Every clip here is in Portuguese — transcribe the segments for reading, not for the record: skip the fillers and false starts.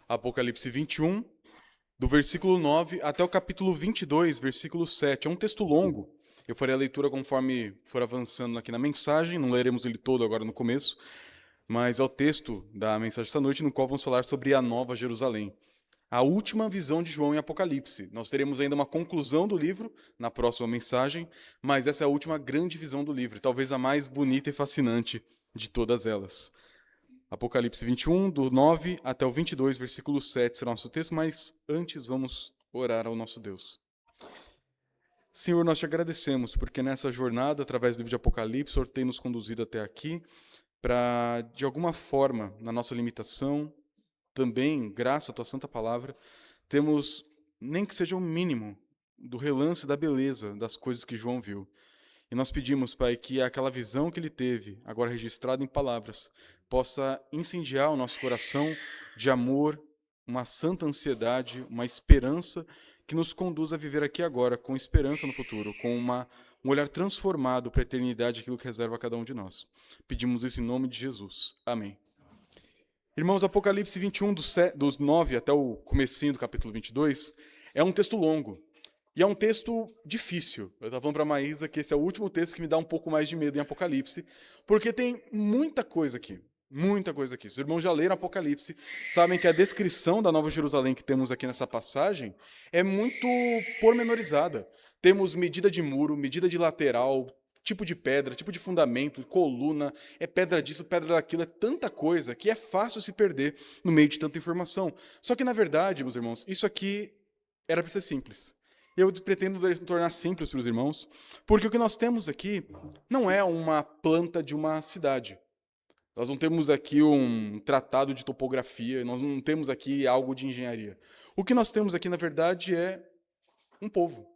Apocalipse 21, do versículo 9 até o capítulo 22, versículo 7. É um texto longo. Eu farei a leitura conforme for avançando aqui na mensagem, não leremos ele todo agora no começo, mas é o texto da mensagem esta noite no qual vamos falar sobre a Nova Jerusalém. A última visão de João em Apocalipse. Nós teremos ainda uma conclusão do livro na próxima mensagem, mas essa é a última grande visão do livro, talvez a mais bonita e fascinante de todas elas. Apocalipse 21, do 9 até o 22, versículo 7 será o nosso texto, mas antes vamos orar ao nosso Deus. Senhor, nós te agradecemos porque nessa jornada, através do livro de Apocalipse, o Senhor tem nos conduzido até aqui para, de alguma forma, na nossa limitação, também, graças à tua santa palavra, temos, nem que seja o mínimo, do relance da beleza das coisas que João viu. E nós pedimos, Pai, que aquela visão que ele teve, agora registrada em palavras, possa incendiar o nosso coração de amor, uma santa ansiedade, uma esperança que nos conduz a viver aqui agora, com esperança no futuro, com um olhar transformado para a eternidade, aquilo que reserva a cada um de nós. Pedimos isso em nome de Jesus. Amém. Irmãos, Apocalipse 21, dos 9 até o comecinho do capítulo 22, é um texto longo. E é um texto difícil. Eu estava falando para a Maísa que esse é o último texto que me dá um pouco mais de medo em Apocalipse, porque tem muita coisa aqui. Muita coisa aqui. Os irmãos já leram Apocalipse, sabem que a descrição da Nova Jerusalém que temos aqui nessa passagem é muito pormenorizada. Temos medida de muro, medida de lateral, tipo de pedra, tipo de fundamento, coluna, é pedra disso, pedra daquilo, é tanta coisa que é fácil se perder no meio de tanta informação. Só que, na verdade, meus irmãos, isso aqui era para ser simples. Eu pretendo tornar simples para os irmãos, porque o que nós temos aqui não é uma planta de uma cidade. Nós não temos aqui um tratado de topografia, nós não temos aqui algo de engenharia. O que nós temos aqui, na verdade, é um povo.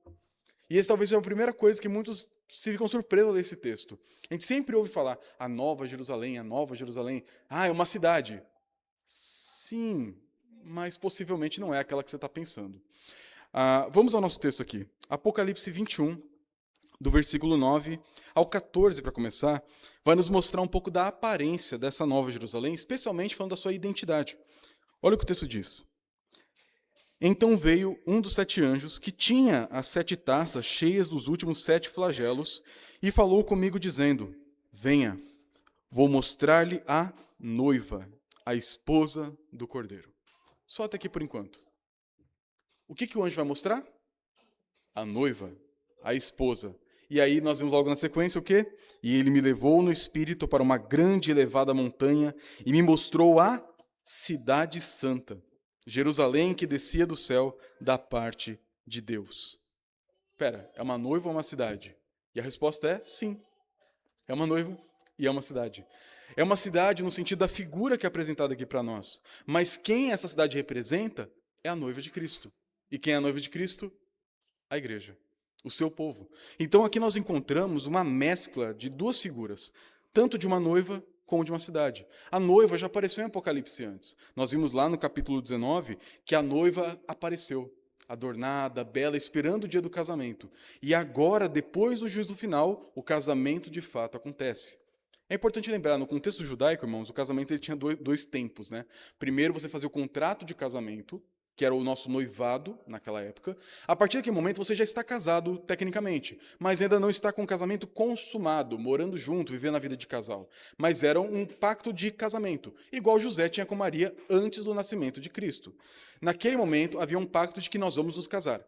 E essa talvez seja a primeira coisa que muitos se ficam surpresos ao ler esse texto. A gente sempre ouve falar, a Nova Jerusalém, a Nova Jerusalém. Ah, é uma cidade. Sim, mas possivelmente não é aquela que você está pensando. Vamos ao nosso texto aqui. Apocalipse 21, do versículo 9 ao 14, para começar, vai nos mostrar um pouco da aparência dessa Nova Jerusalém, especialmente falando da sua identidade. Olha o que o texto diz. Então veio um dos 7 anjos, que tinha as 7 taças cheias dos últimos 7 flagelos, e falou comigo, dizendo: Venha, vou mostrar-lhe a noiva, a esposa do Cordeiro. Só até aqui por enquanto. O que o anjo vai mostrar? A noiva, a esposa. E aí nós vemos logo na sequência o quê? E ele me levou no espírito para uma grande e elevada montanha e me mostrou a cidade santa, Jerusalém, que descia do céu da parte de Deus. Espera, é uma noiva ou uma cidade? E a resposta é sim. É uma noiva e é uma cidade. É uma cidade no sentido da figura que é apresentada aqui para nós. Mas quem essa cidade representa é a noiva de Cristo. E quem é a noiva de Cristo? A igreja, o seu povo. Então aqui nós encontramos uma mescla de duas figuras, tanto de uma noiva como de uma cidade. A noiva já apareceu em Apocalipse antes. Nós vimos lá no capítulo 19 que a noiva apareceu, adornada, bela, esperando o dia do casamento. E agora, depois do juízo final, o casamento de fato acontece. É importante lembrar, no contexto judaico, irmãos, o casamento ele tinha dois tempos, né? Primeiro você fazia o contrato de casamento, que era o nosso noivado naquela época. A partir daquele momento você já está casado tecnicamente, mas ainda não está com o casamento consumado, morando junto, vivendo a vida de casal. Mas era um pacto de casamento, igual José tinha com Maria antes do nascimento de Cristo. Naquele momento havia um pacto de que nós vamos nos casar.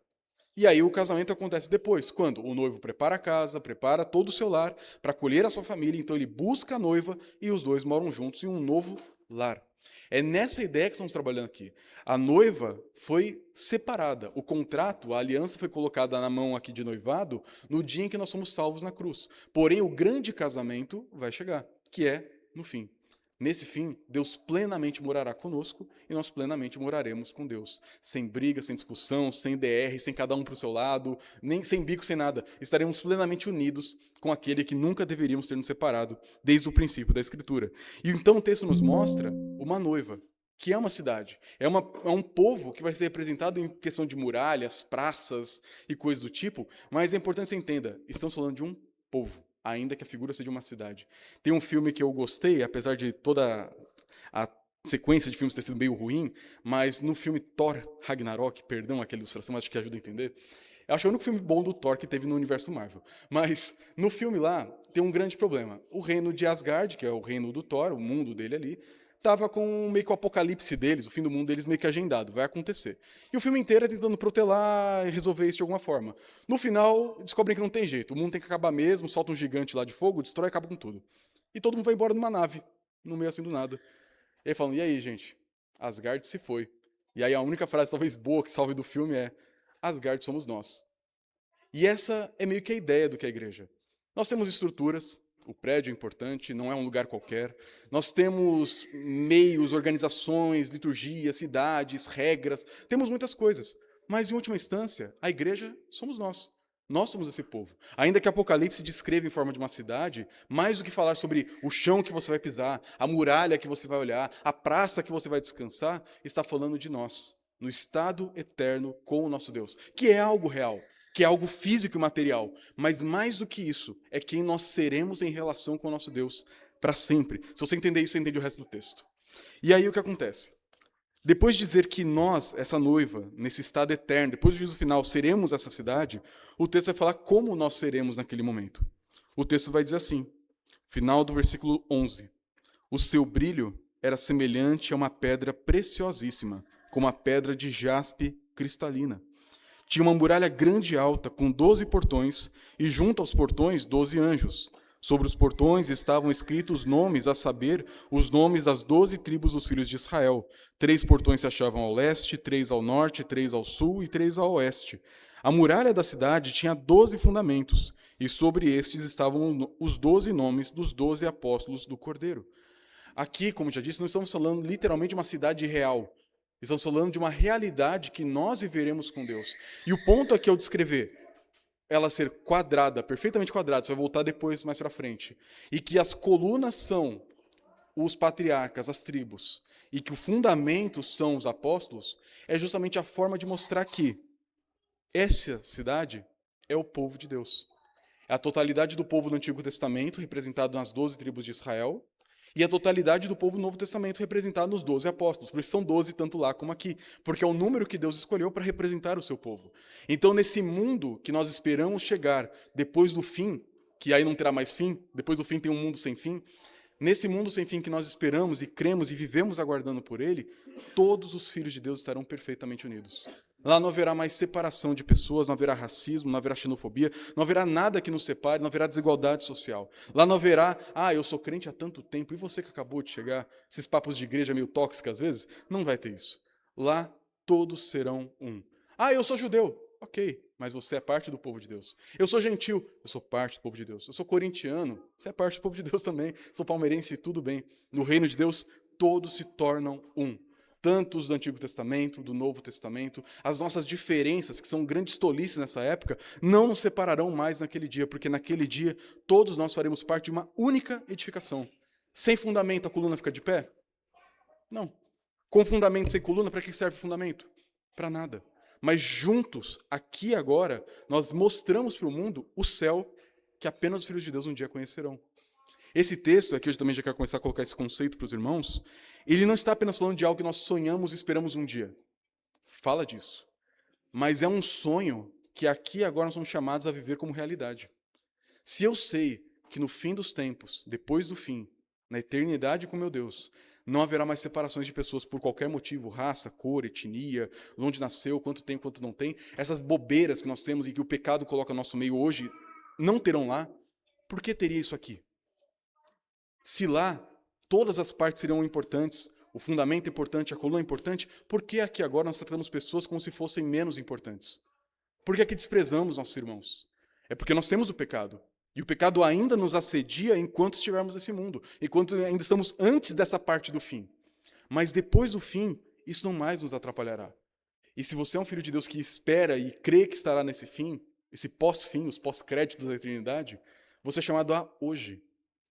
E aí o casamento acontece depois, quando o noivo prepara a casa, prepara todo o seu lar para acolher a sua família, então ele busca a noiva e os dois moram juntos em um novo lar. É nessa ideia que estamos trabalhando aqui. A noiva foi separada, o contrato, a aliança foi colocada na mão aqui de noivado no dia em que nós somos salvos na cruz. Porém, o grande casamento vai chegar, que é no fim. Nesse fim, Deus plenamente morará conosco e nós plenamente moraremos com Deus. Sem briga, sem discussão, sem DR, sem cada um para o seu lado, nem sem bico, sem nada. Estaremos plenamente unidos com aquele que nunca deveríamos ter nos separado desde o princípio da Escritura. E então o texto nos mostra uma noiva, que é uma cidade. É um povo que vai ser representado em questão de muralhas, praças e coisas do tipo, mas é importante que você entenda, estamos falando de um povo, ainda que a figura seja uma cidade. Tem um filme que eu gostei, apesar de toda a sequência de filmes ter sido meio ruim, mas no filme Thor Ragnarok, perdão aquela ilustração, acho que ajuda a entender, eu acho que é o único filme bom do Thor que teve no universo Marvel. Mas no filme lá tem um grande problema. O reino de Asgard, que é o reino do Thor, o mundo dele ali, tava com meio que o apocalipse deles, o fim do mundo deles meio que agendado, vai acontecer. E o filme inteiro é tentando protelar e resolver isso de alguma forma. No final, descobrem que não tem jeito, o mundo tem que acabar mesmo, solta um gigante lá de fogo, destrói e acaba com tudo. E todo mundo vai embora numa nave, no meio assim do nada. E aí falam, e aí, gente? Asgard se foi. E aí a única frase talvez boa que salve do filme é Asgard somos nós. E essa é meio que a ideia do que é a igreja. Nós temos estruturas, o prédio é importante, não é um lugar qualquer. Nós temos meios, organizações, liturgias, cidades, regras, temos muitas coisas. Mas, em última instância, a igreja somos nós. Nós somos esse povo. Ainda que Apocalipse descreva em forma de uma cidade, mais do que falar sobre o chão que você vai pisar, a muralha que você vai olhar, a praça que você vai descansar, está falando de nós, no estado eterno com o nosso Deus, que é algo real, que é algo físico e material, mas mais do que isso, é quem nós seremos em relação com o nosso Deus para sempre. Se você entender isso, você entende o resto do texto. E aí o que acontece? Depois de dizer que nós, essa noiva, nesse estado eterno, depois do juízo final, seremos essa cidade, o texto vai falar como nós seremos naquele momento. O texto vai dizer assim, final do versículo 11. O seu brilho era semelhante a uma pedra preciosíssima, como a pedra de jaspe cristalina. Tinha uma muralha grande e alta, com 12 portões, e junto aos portões 12 anjos. Sobre os portões estavam escritos nomes, a saber, os nomes das 12 tribos dos filhos de Israel. 3 portões se achavam ao leste, 3 ao norte, 3 ao sul e 3 ao oeste. A muralha da cidade tinha 12 fundamentos, e sobre estes estavam os 12 nomes dos 12 apóstolos do Cordeiro. Aqui, como já disse, não estamos falando literalmente de uma cidade real. Estamos falando de uma realidade que nós viveremos com Deus. E o ponto aqui é o descrever ela ser quadrada, perfeitamente quadrada, você vai voltar depois mais para frente, e que as colunas são os patriarcas, as tribos, e que o fundamento são os apóstolos, é justamente a forma de mostrar que essa cidade é o povo de Deus. É a totalidade do povo do Antigo Testamento, representado nas 12 tribos de Israel, e a totalidade do povo do Novo Testamento, representado nos 12 apóstolos. Por isso são 12 tanto lá como aqui, porque é o número que Deus escolheu para representar o seu povo. Então, nesse mundo que nós esperamos chegar depois do fim, que aí não terá mais fim, depois do fim tem um mundo sem fim, nesse mundo sem fim que nós esperamos e cremos e vivemos aguardando por ele, todos os filhos de Deus estarão perfeitamente unidos. Lá não haverá mais separação de pessoas, não haverá racismo, não haverá xenofobia, não haverá nada que nos separe, não haverá desigualdade social. Lá não haverá, eu sou crente há tanto tempo, e você que acabou de chegar, esses papos de igreja meio tóxicos às vezes, não vai ter isso. Lá todos serão um. Eu sou judeu. Ok, mas você é parte do povo de Deus. Eu sou gentil, eu sou parte do povo de Deus. Eu sou corintiano, você é parte do povo de Deus também. Sou palmeirense, tudo bem. No reino de Deus, todos se tornam um. Tanto os do Antigo Testamento, do Novo Testamento, as nossas diferenças, que são grandes tolices nessa época, não nos separarão mais naquele dia, porque naquele dia todos nós faremos parte de uma única edificação. Sem fundamento, a coluna fica de pé? Não. Com fundamento sem coluna, para que serve o fundamento? Para nada. Mas juntos, aqui e agora, nós mostramos para o mundo o céu que apenas os filhos de Deus um dia conhecerão. Esse texto, aqui eu também já quero começar a colocar esse conceito para os irmãos, ele não está apenas falando de algo que nós sonhamos e esperamos um dia. Fala disso. Mas é um sonho que aqui e agora nós somos chamados a viver como realidade. Se eu sei que no fim dos tempos, depois do fim, na eternidade com meu Deus, não haverá mais separações de pessoas por qualquer motivo, raça, cor, etnia, onde nasceu, quanto tem, quanto não tem, essas bobeiras que nós temos e que o pecado coloca no nosso meio hoje, não terão lá, por que teria isso aqui? Se lá todas as partes seriam importantes, o fundamento é importante, a coluna é importante, por que aqui agora nós tratamos pessoas como se fossem menos importantes? Por que aqui desprezamos nossos irmãos? É porque nós temos o pecado. E o pecado ainda nos assedia enquanto estivermos nesse mundo, enquanto ainda estamos antes dessa parte do fim. Mas depois do fim, isso não mais nos atrapalhará. E se você é um filho de Deus que espera e crê que estará nesse fim, esse pós-fim, os pós-créditos da eternidade, você é chamado a hoje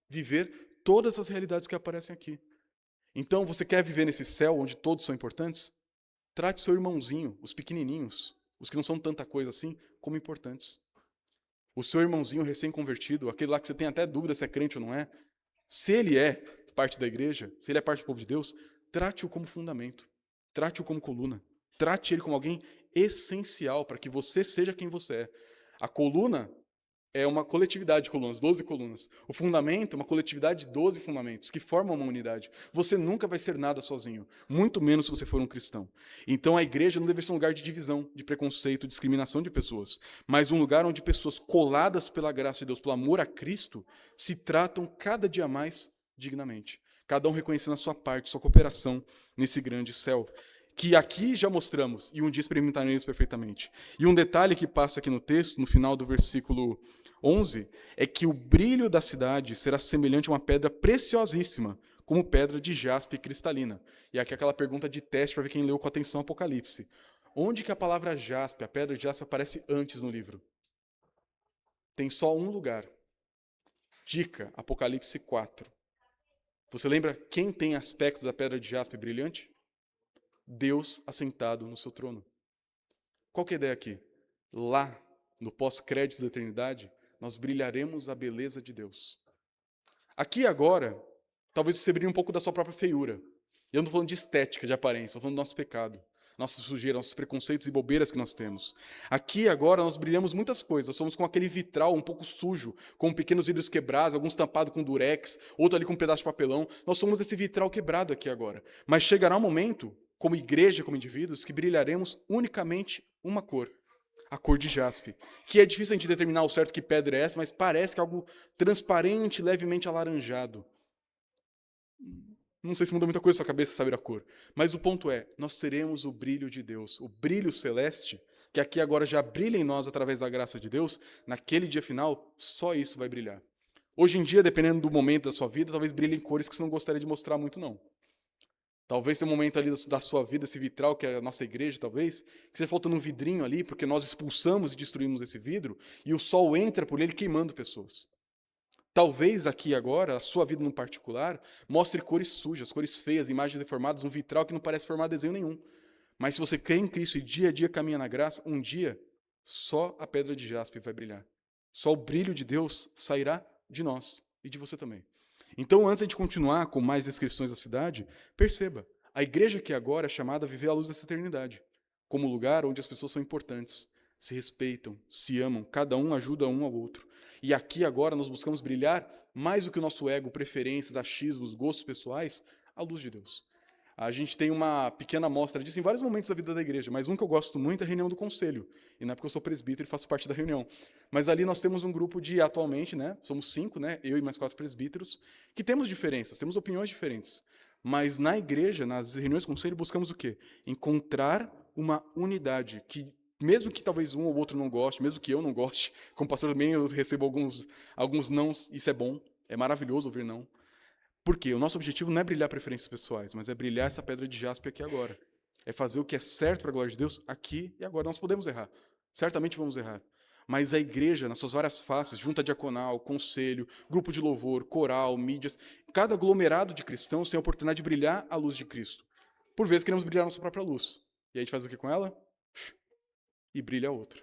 viver todas as realidades que aparecem aqui. Então, você quer viver nesse céu onde todos são importantes? Trate seu irmãozinho, os pequenininhos, os que não são tanta coisa assim, como importantes. O seu irmãozinho recém-convertido, aquele lá que você tem até dúvida se é crente ou não é, se ele é parte da igreja, se ele é parte do povo de Deus, trate-o como fundamento, trate-o como coluna, trate ele como alguém essencial para que você seja quem você é. A coluna é uma coletividade de colunas, 12 colunas. O fundamento é uma coletividade de 12 fundamentos que formam uma unidade. Você nunca vai ser nada sozinho, muito menos se você for um cristão. Então a igreja não deve ser um lugar de divisão, de preconceito, discriminação de pessoas, mas um lugar onde pessoas coladas pela graça de Deus, pelo amor a Cristo, se tratam cada dia mais dignamente. Cada um reconhecendo a sua parte, sua cooperação nesse grande céu. Que aqui já mostramos, e um dia experimentaremos perfeitamente. E um detalhe que passa aqui no texto, no final do versículo 11, é que o brilho da cidade será semelhante a uma pedra preciosíssima, como pedra de jaspe cristalina. E aqui aquela pergunta de teste para ver quem leu com atenção Apocalipse. Onde que a palavra jaspe, a pedra de jaspe, aparece antes no livro? Tem só um lugar. Dica, Apocalipse 4. Você lembra quem tem aspecto da pedra de jaspe brilhante? Deus assentado no seu trono. Qual que é a ideia aqui? Lá, no pós-créditos da eternidade, nós brilharemos a beleza de Deus. Aqui agora, talvez você brilhe um pouco da sua própria feiura. Eu não estou falando de estética, de aparência, estou falando do nosso pecado, nossa sujeira, nossos preconceitos e bobeiras que nós temos. Aqui agora nós brilhamos muitas coisas. Nós somos com aquele vitral um pouco sujo, com pequenos vidros quebrados, alguns tampados com durex, outro ali com um pedaço de papelão. Nós somos esse vitral quebrado aqui agora. Mas chegará um momento, como igreja, como indivíduos, que brilharemos unicamente uma cor. A cor de jaspe, que é difícil a gente determinar o certo que pedra é essa, mas parece que é algo transparente, levemente alaranjado. Não sei se muda muita coisa na sua cabeça saber a cor, mas o ponto é, nós teremos o brilho de Deus, o brilho celeste, que aqui agora já brilha em nós através da graça de Deus, naquele dia final, só isso vai brilhar. Hoje em dia, dependendo do momento da sua vida, talvez brilhem cores que você não gostaria de mostrar muito, não. Talvez tenha um momento ali da sua vida, esse vitral, que é a nossa igreja, talvez, que você falta um vidrinho ali, porque nós expulsamos e destruímos esse vidro, e o sol entra por ele queimando pessoas. Talvez aqui agora, a sua vida no particular, mostre cores sujas, cores feias, imagens deformadas, um vitral que não parece formar desenho nenhum. Mas se você crê em Cristo e dia a dia caminha na graça, um dia só a pedra de jaspe vai brilhar. Só o brilho de Deus sairá de nós e de você também. Então, antes de continuar com mais descrições da cidade, perceba, a igreja aqui agora é chamada a viver à luz dessa eternidade, como lugar onde as pessoas são importantes, se respeitam, se amam, cada um ajuda um ao outro. E aqui agora nós buscamos brilhar mais do que o nosso ego, preferências, achismos, gostos pessoais, à luz de Deus. A gente tem uma pequena amostra disso em vários momentos da vida da igreja, mas um que eu gosto muito é a reunião do conselho. E não é porque eu sou presbítero e faço parte da reunião. Mas ali nós temos um grupo de, atualmente, somos 5, eu e mais 4 presbíteros, que temos diferenças, temos opiniões diferentes. Mas na igreja, nas reuniões do conselho, buscamos o quê? Encontrar uma unidade, que mesmo que talvez um ou outro não goste, mesmo que eu não goste, como pastor também eu recebo alguns nãos, isso é bom, é maravilhoso ouvir não. Porque o nosso objetivo não é brilhar preferências pessoais, mas é brilhar essa pedra de jaspe aqui agora. É fazer o que é certo para a glória de Deus aqui e agora. Nós podemos errar. Certamente vamos errar. Mas a igreja, nas suas várias faces, junta diaconal, conselho, grupo de louvor, coral, mídias, cada aglomerado de cristãos tem a oportunidade de brilhar a luz de Cristo. Por vezes queremos brilhar a nossa própria luz. E a gente faz o que com ela? E brilha a outra.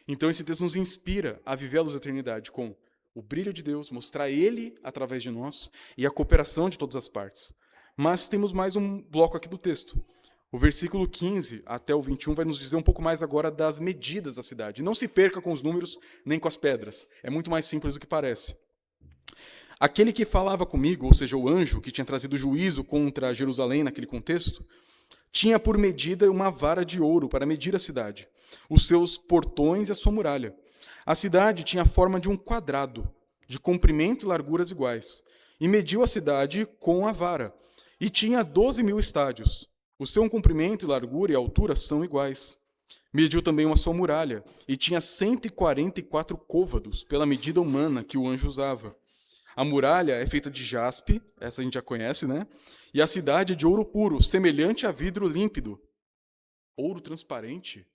Então esse texto nos inspira a viver a luz da eternidade com o brilho de Deus, mostrar Ele através de nós e a cooperação de todas as partes. Mas temos mais um bloco aqui do texto. O versículo 15 até o 21 vai nos dizer um pouco mais agora das medidas da cidade. Não se perca com os números nem com as pedras. É muito mais simples do que parece. Aquele que falava comigo, ou seja, o anjo que tinha trazido juízo contra Jerusalém naquele contexto, tinha por medida uma vara de ouro para medir a cidade, os seus portões e a sua muralha. A cidade tinha a forma de um quadrado, de comprimento e larguras iguais, e mediu a cidade com a vara, e tinha 12.000 estádios. O seu comprimento, largura e altura são iguais. Mediu também uma sua muralha, e tinha 144 côvados, pela medida humana que o anjo usava. A muralha é feita de jaspe, essa a gente já conhece, E a cidade é de ouro puro, semelhante a vidro límpido. Ouro transparente?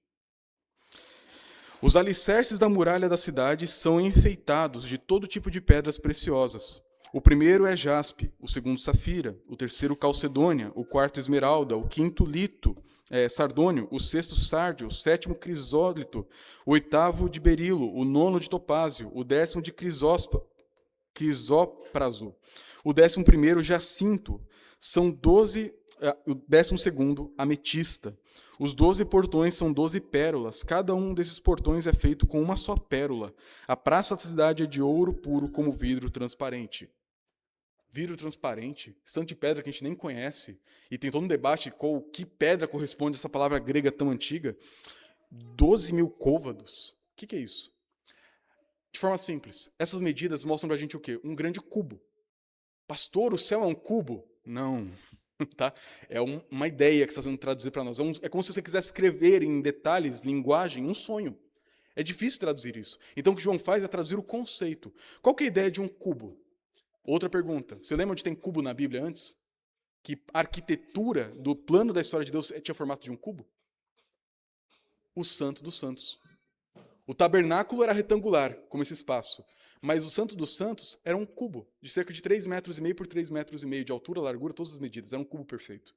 Os alicerces da muralha da cidade são enfeitados de todo tipo de pedras preciosas. O primeiro é jaspe, o segundo safira, o terceiro calcedônia, o quarto esmeralda, o quinto sardônio, o sexto sárdio, o sétimo crisólito, o oitavo de berilo, o nono de topázio, o décimo de crisópraso, o 11º jacinto. São 12 O 12º, ametista. Os 12 portões são 12 pérolas. Cada um desses portões é feito com uma só pérola. A praça da cidade é de ouro puro como vidro transparente. Vidro transparente, estante de pedra que a gente nem conhece, e tem todo um debate que pedra corresponde a essa palavra grega tão antiga. 12.000 côvados. O que é isso? De forma simples, essas medidas mostram pra gente o quê? Um grande cubo. Pastor, o céu é um cubo? Não. Tá? É uma ideia que está sendo traduzida para nós. É como se você quisesse escrever em detalhes, linguagem, um sonho. É difícil traduzir isso. Então o que João faz é traduzir o conceito. Qual que é a ideia de um cubo? Outra pergunta. Você lembra onde tem cubo na Bíblia antes? Que a arquitetura do plano da história de Deus tinha formato de um cubo? O Santo dos Santos. O tabernáculo era retangular, como esse espaço. Mas o Santo dos Santos era um cubo, de cerca de 3,5 metros por 3,5 metros de altura, largura, todas as medidas. Era um cubo perfeito.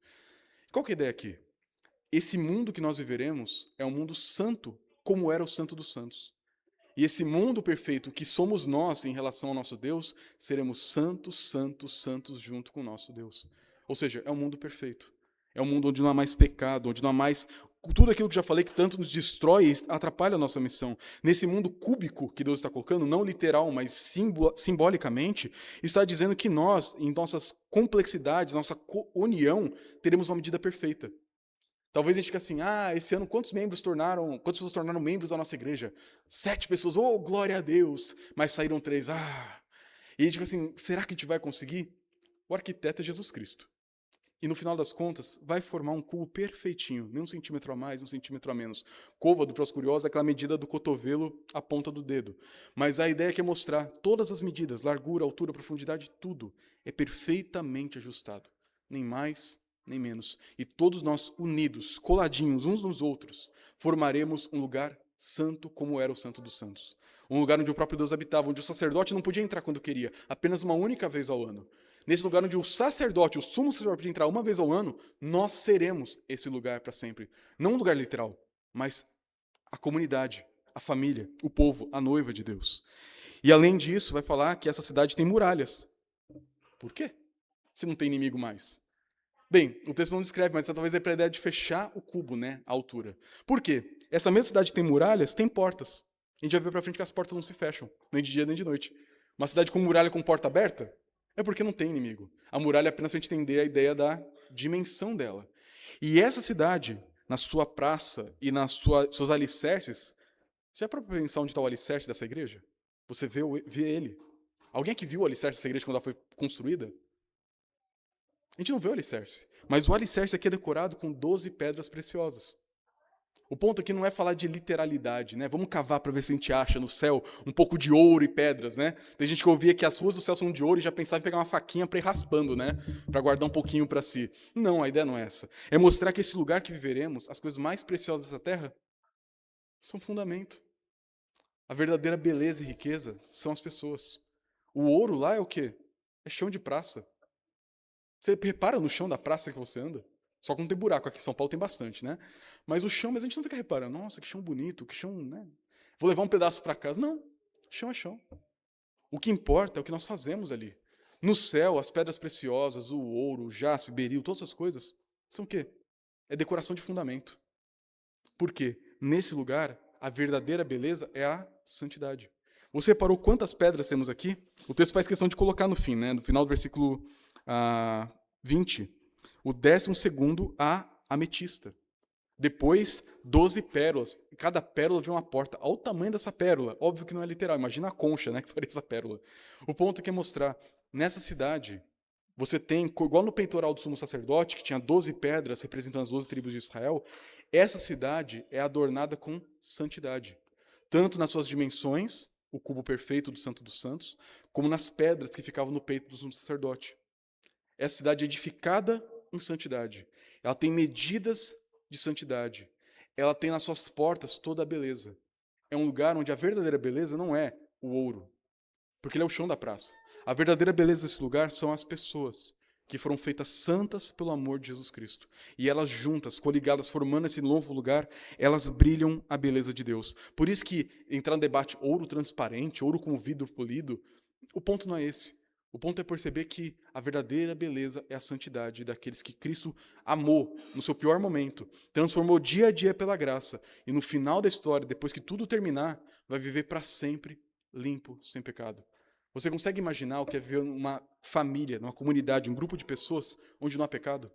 Qual que é a ideia aqui? Esse mundo que nós viveremos é um mundo santo, como era o Santo dos Santos. E esse mundo perfeito que somos nós em relação ao nosso Deus, seremos santos, santos, santos junto com o nosso Deus. Ou seja, é um mundo perfeito. É um mundo onde não há mais pecado, onde não há mais tudo aquilo que já falei que tanto nos destrói e atrapalha a nossa missão. Nesse mundo cúbico que Deus está colocando, não literal, mas simbolicamente, está dizendo que nós, em nossas complexidades, nossa união, teremos uma medida perfeita. Talvez a gente fique assim, esse ano quantas pessoas tornaram membros da nossa igreja? 7 pessoas, oh, glória a Deus! Mas saíram 3, E a gente fica assim, será que a gente vai conseguir? O arquiteto é Jesus Cristo. E no final das contas, vai formar um cubo perfeitinho, nem 1 centímetro a mais, 1 centímetro a menos. Côvado, para os curiosos, é aquela medida do cotovelo à ponta do dedo. Mas a ideia é que é mostrar todas as medidas, largura, altura, profundidade, tudo é perfeitamente ajustado. Nem mais, nem menos. E todos nós unidos, coladinhos uns nos outros, formaremos um lugar santo como era o Santo dos Santos. Um lugar onde o próprio Deus habitava, onde o sacerdote não podia entrar quando queria, apenas uma única vez ao ano. Nesse lugar onde o sacerdote, o sumo sacerdote, podia entrar uma vez ao ano, nós seremos esse lugar para sempre. Não um lugar literal, mas a comunidade, a família, o povo, a noiva de Deus. E além disso, vai falar que essa cidade tem muralhas. Por quê? Se não tem inimigo mais. Bem, o texto não descreve, mas talvez é para a ideia de fechar o cubo, né, a altura. Por quê? Essa mesma cidade tem muralhas, tem portas. A gente vai ver para frente que as portas não se fecham, nem de dia nem de noite. Uma cidade com muralha com porta aberta é porque não tem inimigo. A muralha é apenas para a gente entender a ideia da dimensão dela. E essa cidade, na sua praça e nas seus alicerces, já é para pensar onde está o alicerce dessa igreja? Você vê ele. Alguém que viu o alicerce dessa igreja quando ela foi construída? A gente não vê o alicerce, mas o alicerce aqui é decorado com 12 pedras preciosas. O ponto aqui não é falar de literalidade, né? Vamos cavar para ver se a gente acha no céu um pouco de ouro e pedras, né? Tem gente que ouvia que as ruas do céu são de ouro e já pensava em pegar uma faquinha para ir raspando, né? Para guardar um pouquinho para si. Não, a ideia não é essa. É mostrar que esse lugar que viveremos, as coisas mais preciosas dessa terra, são fundamento. A verdadeira beleza e riqueza são as pessoas. O ouro lá é o quê? É chão de praça. Você repara no chão da praça que você anda? Só que não tem buraco, aqui em São Paulo tem bastante, né? Mas o chão, mas a gente não fica reparando, nossa, que chão bonito, que chão, né? Vou levar um pedaço para casa. Não, chão é chão. O que importa é o que nós fazemos ali. No céu, as pedras preciosas, o ouro, o jaspe, beril, todas essas coisas, são o quê? É decoração de fundamento. Por quê? Nesse lugar, a verdadeira beleza é a santidade. Você reparou quantas pedras temos aqui? O texto faz questão de colocar no fim, né? No final do versículo 20. O 12º, a ametista. Depois, 12 pérolas. Cada pérola vem uma porta. Olha o tamanho dessa pérola. Óbvio que não é literal. Imagina a concha, né, que faria essa pérola. O ponto é que é mostrar, nessa cidade, você tem, igual no peitoral do sumo sacerdote, que tinha 12 pedras representando as 12 tribos de Israel, essa cidade é adornada com santidade. Tanto nas suas dimensões, o cubo perfeito do Santo dos Santos, como nas pedras que ficavam no peito do sumo sacerdote. Essa cidade é edificada em santidade. Ela tem medidas de santidade. Ela tem nas suas portas toda a beleza. É um lugar onde a verdadeira beleza não é o ouro, porque ele é o chão da praça. A verdadeira beleza desse lugar são as pessoas que foram feitas santas pelo amor de Jesus Cristo. E elas juntas, coligadas, formando esse novo lugar, elas brilham a beleza de Deus. Por isso que entrar no debate ouro transparente, ouro com vidro polido, o ponto não é esse. O ponto é perceber que a verdadeira beleza é a santidade daqueles que Cristo amou no seu pior momento, transformou dia a dia pela graça, e no final da história, depois que tudo terminar, vai viver para sempre limpo, sem pecado. Você consegue imaginar o que é viver numa família, numa comunidade, um grupo de pessoas onde não há pecado?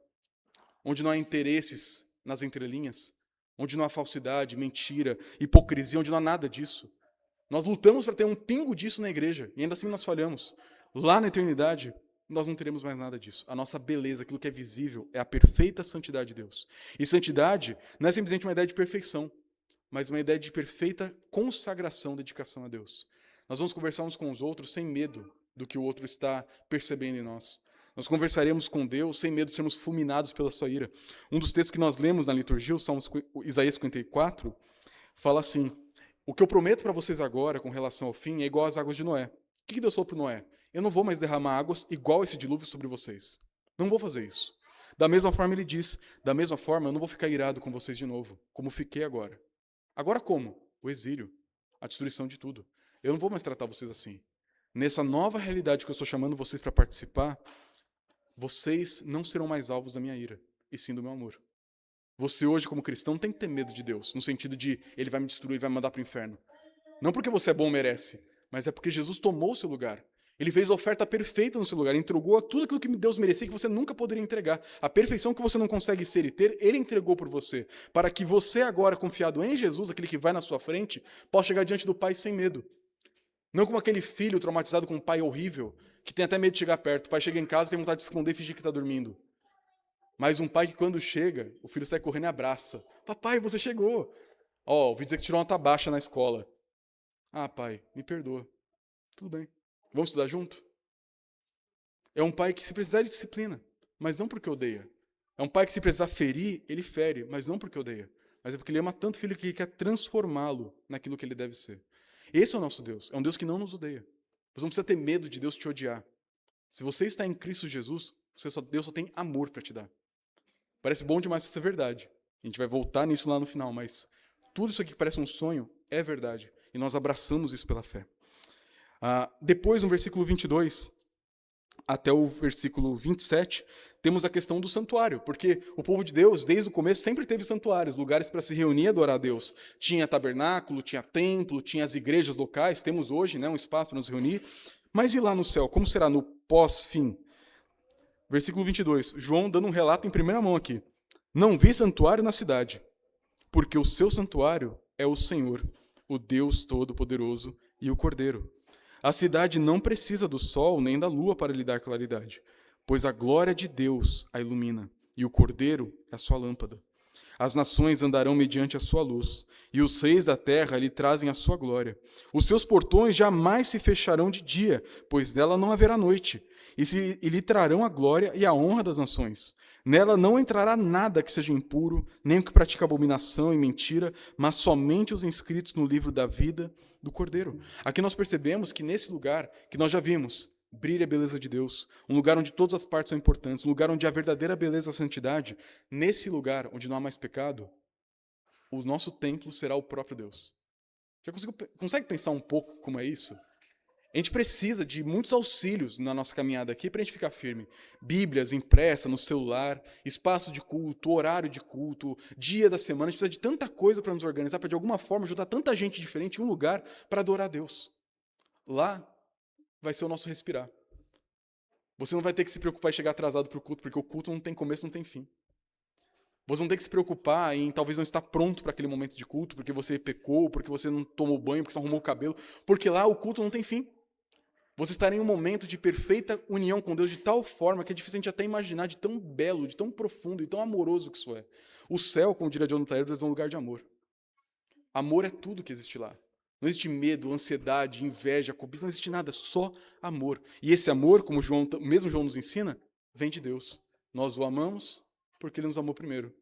Onde não há interesses nas entrelinhas? Onde não há falsidade, mentira, hipocrisia, onde não há nada disso? Nós lutamos para ter um pingo disso na igreja, e ainda assim nós falhamos. Lá na eternidade, nós não teremos mais nada disso. A nossa beleza, aquilo que é visível, é a perfeita santidade de Deus. E santidade não é simplesmente uma ideia de perfeição, mas uma ideia de perfeita consagração, dedicação a Deus. Nós vamos conversar uns com os outros sem medo do que o outro está percebendo em nós. Nós conversaremos com Deus sem medo de sermos fulminados pela sua ira. Um dos textos que nós lemos na liturgia, o Isaías 54, fala assim: o que eu prometo para vocês agora com relação ao fim é igual às águas de Noé. O que Deus falou para Noé? Eu não vou mais derramar águas igual esse dilúvio sobre vocês. Não vou fazer isso. Da mesma forma ele diz, da mesma forma eu não vou ficar irado com vocês de novo, como fiquei agora. Agora como? O exílio, a destruição de tudo. Eu não vou mais tratar vocês assim. Nessa nova realidade que eu estou chamando vocês para participar, vocês não serão mais alvos da minha ira, e sim do meu amor. Você hoje, como cristão, não tem que ter medo de Deus, no sentido de ele vai me destruir, ele vai me mandar para o inferno. Não porque você é bom ou merece, mas é porque Jesus tomou o seu lugar. Ele fez a oferta perfeita no seu lugar, entregou tudo aquilo que Deus merecia, que você nunca poderia entregar. A perfeição que você não consegue ser e ter, ele entregou por você. Para que você agora, confiado em Jesus, aquele que vai na sua frente, possa chegar diante do Pai sem medo. Não como aquele filho traumatizado com um pai horrível, que tem até medo de chegar perto. O pai chega em casa e tem vontade de se esconder e fingir que está dormindo. Mas um pai que quando chega, o filho sai correndo e abraça. Papai, você chegou. Ó, ouvi dizer que tirou uma nota baixa na escola. Ah, pai, me perdoa. Tudo bem. Vamos estudar junto? É um pai que se precisar de disciplina, mas não porque odeia. É um pai que se precisar ferir, ele fere, mas não porque odeia. Mas é porque ele ama tanto o filho que ele quer transformá-lo naquilo que ele deve ser. Esse é o nosso Deus. É um Deus que não nos odeia. Você não precisa ter medo de Deus te odiar. Se você está em Cristo Jesus, Deus só tem amor para te dar. Parece bom demais para ser verdade. A gente vai voltar nisso lá no final, mas tudo isso aqui que parece um sonho é verdade. E nós abraçamos isso pela fé. Depois, no versículo 22 até o versículo 27, temos a questão do santuário, porque o povo de Deus, desde o começo, sempre teve santuários, lugares para se reunir e adorar a Deus. Tinha tabernáculo, tinha templo, tinha as igrejas locais, temos hoje, né, um espaço para nos reunir. Mas e lá no céu? Como será no pós-fim? Versículo 22, João dando um relato em primeira mão aqui. Não vi santuário na cidade, porque o seu santuário é o Senhor, o Deus Todo-Poderoso e o Cordeiro. A cidade não precisa do sol nem da lua para lhe dar claridade, pois a glória de Deus a ilumina, e o Cordeiro é a sua lâmpada. As nações andarão mediante a sua luz, e os reis da terra lhe trazem a sua glória. Os seus portões jamais se fecharão de dia, pois nela não haverá noite, e lhe trarão a glória e a honra das nações. Nela não entrará nada que seja impuro, nem o que pratica abominação e mentira, mas somente os inscritos no livro da vida do Cordeiro. Aqui nós percebemos que nesse lugar, que nós já vimos, brilha a beleza de Deus, um lugar onde todas as partes são importantes, um lugar onde a verdadeira beleza é a santidade, nesse lugar onde não há mais pecado, o nosso templo será o próprio Deus. Já consegue pensar um pouco como é isso? A gente precisa de muitos auxílios na nossa caminhada aqui para a gente ficar firme. Bíblias impressa no celular, espaço de culto, horário de culto, dia da semana. A gente precisa de tanta coisa para nos organizar, para de alguma forma ajudar tanta gente diferente em um lugar para adorar a Deus. Lá vai ser o nosso respirar. Você não vai ter que se preocupar em chegar atrasado para o culto, porque o culto não tem começo, não tem fim. Você não tem que se preocupar em talvez não estar pronto para aquele momento de culto, porque você pecou, porque você não tomou banho, porque você não arrumou o cabelo, porque lá o culto não tem fim. Você estará em um momento de perfeita união com Deus de tal forma que é difícil a gente até imaginar de tão belo, de tão profundo e tão amoroso que isso é. O céu, como diria John Tyler, é um lugar de amor. Amor é tudo que existe lá. Não existe medo, ansiedade, inveja, cobiça, não existe nada, só amor. E esse amor, como mesmo João nos ensina, vem de Deus. Nós o amamos porque ele nos amou primeiro.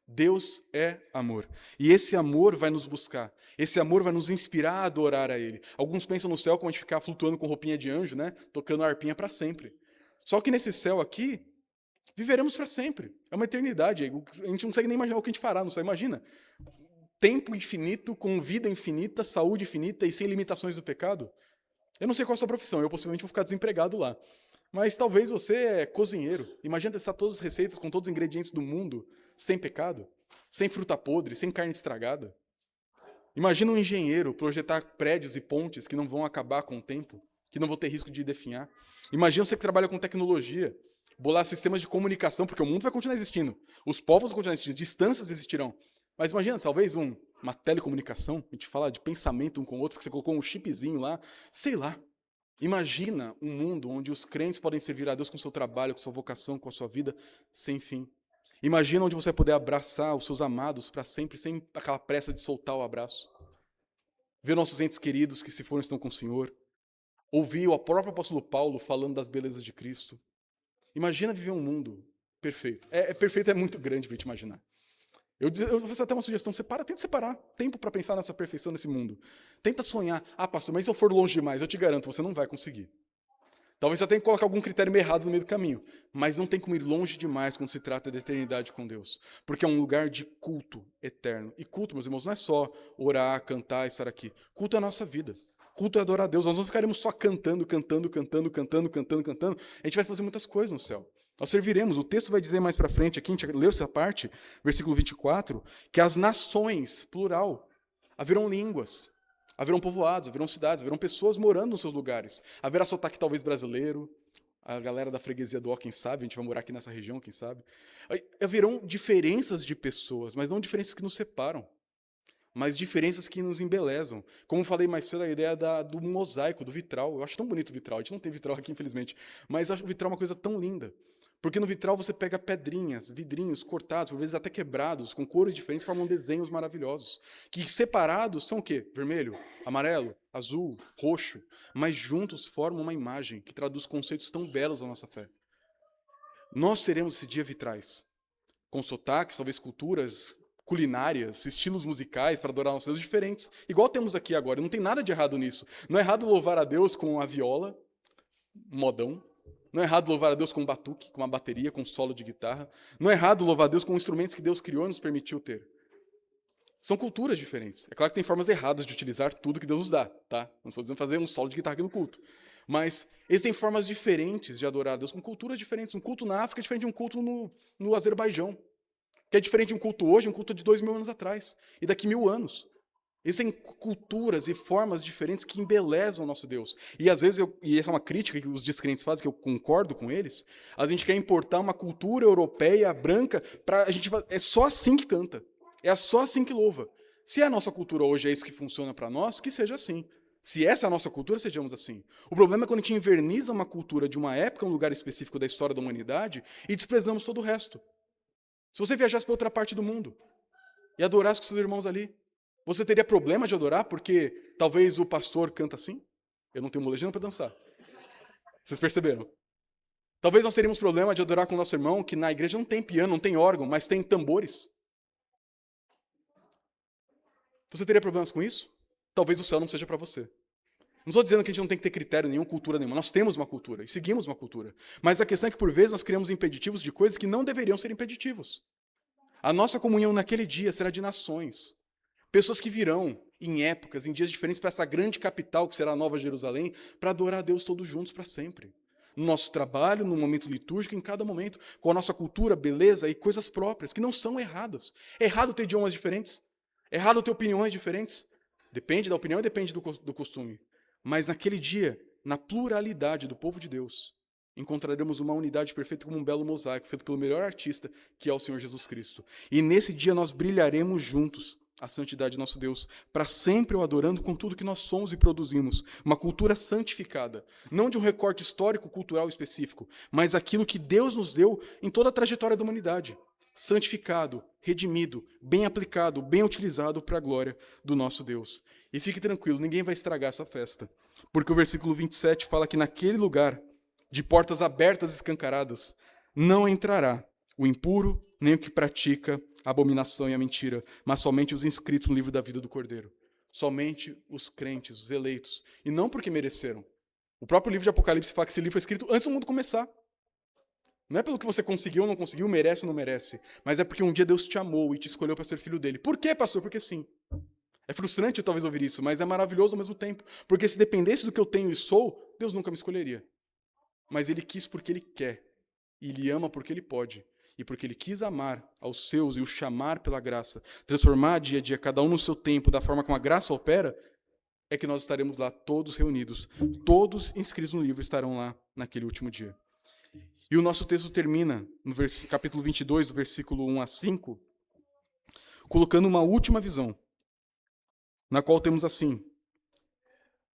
Deus é amor. E esse amor vai nos buscar. Esse amor vai nos inspirar a adorar a Ele. Alguns pensam no céu como a gente ficar flutuando com roupinha de anjo, né? Tocando a harpinha para sempre. Só que nesse céu aqui, viveremos para sempre. É uma eternidade. A gente não consegue nem imaginar o que a gente fará no céu. Imagina. Tempo infinito, com vida infinita, saúde infinita e sem limitações do pecado. Eu não sei qual é a sua profissão, eu possivelmente vou ficar desempregado lá. Mas talvez você é cozinheiro. Imagina testar todas as receitas com todos os ingredientes do mundo, sem pecado, sem fruta podre, sem carne estragada. Imagina um engenheiro projetar prédios e pontes que não vão acabar com o tempo, que não vão ter risco de definhar. Imagina você que trabalha com tecnologia, bolar sistemas de comunicação, porque o mundo vai continuar existindo. Os povos vão continuar existindo, distâncias existirão. Mas imagina, talvez uma telecomunicação, a gente fala de pensamento um com o outro, porque você colocou um chipzinho lá, sei lá. Imagina um mundo onde os crentes podem servir a Deus com o seu trabalho, com sua vocação, com a sua vida, sem fim. Imagina onde você vai poder abraçar os seus amados para sempre, sem aquela pressa de soltar o abraço. Ver nossos entes queridos que se foram estão com o Senhor. Ouvir o próprio apóstolo Paulo falando das belezas de Cristo. Imagina viver um mundo perfeito. Perfeito é muito grande para a gente imaginar. Eu vou fazer até uma sugestão, tenta separar tempo para pensar nessa perfeição nesse mundo. Tenta sonhar. Ah, pastor, mas se eu for longe demais, eu te garanto, você não vai conseguir. Talvez você tenha que colocar algum critério errado no meio do caminho, mas não tem como ir longe demais quando se trata da eternidade com Deus, porque é um lugar de culto eterno. E culto, meus irmãos, não é só orar, cantar, estar aqui. Culto é a nossa vida. Culto é adorar a Deus. Nós não ficaremos só cantando. A gente vai fazer muitas coisas no céu. Nós serviremos. O texto vai dizer mais para frente, aqui a gente leu essa parte, versículo 24, que as nações, plural, haverão línguas, haverão povoados, haverão cidades, haverão pessoas morando nos seus lugares. Haverá sotaque talvez brasileiro, a galera da freguesia do Ó, quem sabe, a gente vai morar aqui nessa região, quem sabe. Haverão diferenças de pessoas, mas não diferenças que nos separam, mas diferenças que nos embelezam. Como falei mais cedo, a ideia do mosaico, do vitral. Eu acho tão bonito o vitral. A gente não tem vitral aqui, infelizmente. Mas acho o vitral uma coisa tão linda. Porque no vitral você pega pedrinhas, vidrinhos cortados, por vezes até quebrados, com cores diferentes, formam desenhos maravilhosos. Que separados são o quê? Vermelho, amarelo, azul, roxo. Mas juntos formam uma imagem que traduz conceitos tão belos da nossa fé. Nós seremos esse dia vitrais. Com sotaques, talvez culturas culinárias, estilos musicais para adorar nossos deuses diferentes. Igual temos aqui agora. Não tem nada de errado nisso. Não é errado louvar a Deus com a viola, modão. Não é errado louvar a Deus com um batuque, com uma bateria, com um solo de guitarra. Não é errado louvar a Deus com instrumentos que Deus criou e nos permitiu ter. São culturas diferentes. É claro que tem formas erradas de utilizar tudo que Deus nos dá, tá? Não estou dizendo fazer um solo de guitarra aqui no culto. Mas existem formas diferentes de adorar a Deus, com culturas diferentes. Um culto na África é diferente de um culto no Azerbaijão. Que é diferente de um culto hoje, um culto de 2000 anos atrás. E daqui 1000 anos. Existem culturas e formas diferentes que embelezam o nosso Deus. E às vezes, e essa é uma crítica que os descrentes fazem, que eu concordo com eles, a gente quer importar uma cultura europeia, branca, para a gente. É só assim que canta. É só assim que louva. Se a nossa cultura hoje é isso que funciona para nós, que seja assim. Se essa é a nossa cultura, sejamos assim. O problema é quando a gente inverniza uma cultura de uma época, um lugar específico da história da humanidade, e desprezamos todo o resto. Se você viajasse para outra parte do mundo e adorasse com seus irmãos ali, você teria problema de adorar porque talvez o pastor canta assim? Eu não tenho molejando para dançar. Vocês perceberam? Talvez nós teríamos problema de adorar com o nosso irmão que na igreja não tem piano, não tem órgão, mas tem tambores. Você teria problemas com isso? Talvez o céu não seja para você. Não estou dizendo que a gente não tem que ter critério nenhum, cultura nenhuma. Nós temos uma cultura e seguimos uma cultura. Mas a questão é que, por vezes, nós criamos impeditivos de coisas que não deveriam ser impeditivos. A nossa comunhão naquele dia será de nações. Pessoas que virão em épocas, em dias diferentes, para essa grande capital que será a Nova Jerusalém, para adorar a Deus todos juntos para sempre. No nosso trabalho, no momento litúrgico, em cada momento, com a nossa cultura, beleza e coisas próprias, que não são erradas. É errado ter idiomas diferentes. É errado ter opiniões diferentes. Depende da opinião e depende do costume. Mas naquele dia, na pluralidade do povo de Deus, encontraremos uma unidade perfeita como um belo mosaico, feito pelo melhor artista, que é o Senhor Jesus Cristo. E nesse dia nós brilharemos juntos a santidade de nosso Deus, para sempre o adorando com tudo que nós somos e produzimos. Uma cultura santificada, não de um recorte histórico, cultural específico, mas aquilo que Deus nos deu em toda a trajetória da humanidade. Santificado, redimido, bem aplicado, bem utilizado para a glória do nosso Deus. E fique tranquilo, ninguém vai estragar essa festa. Porque o versículo 27 fala que naquele lugar, de portas abertas e escancaradas, não entrará o impuro, nem o que pratica a abominação e a mentira, mas somente os inscritos no livro da vida do Cordeiro. Somente os crentes, os eleitos. E não porque mereceram. O próprio livro de Apocalipse fala que esse livro foi escrito antes do mundo começar. Não é pelo que você conseguiu ou não conseguiu, merece ou não merece, mas é porque um dia Deus te amou e te escolheu para ser filho dele. Por quê, pastor? Porque sim. É frustrante talvez ouvir isso, mas é maravilhoso ao mesmo tempo. Porque se dependesse do que eu tenho e sou, Deus nunca me escolheria. Mas ele quis porque ele quer. E ele ama porque ele pode. E porque ele quis amar aos seus e os chamar pela graça, transformar dia a dia, cada um no seu tempo, da forma como a graça opera, é que nós estaremos lá todos reunidos. Todos inscritos no livro estarão lá naquele último dia. E o nosso texto termina no capítulo 22, do versículo 1 a 5, colocando uma última visão, na qual temos assim: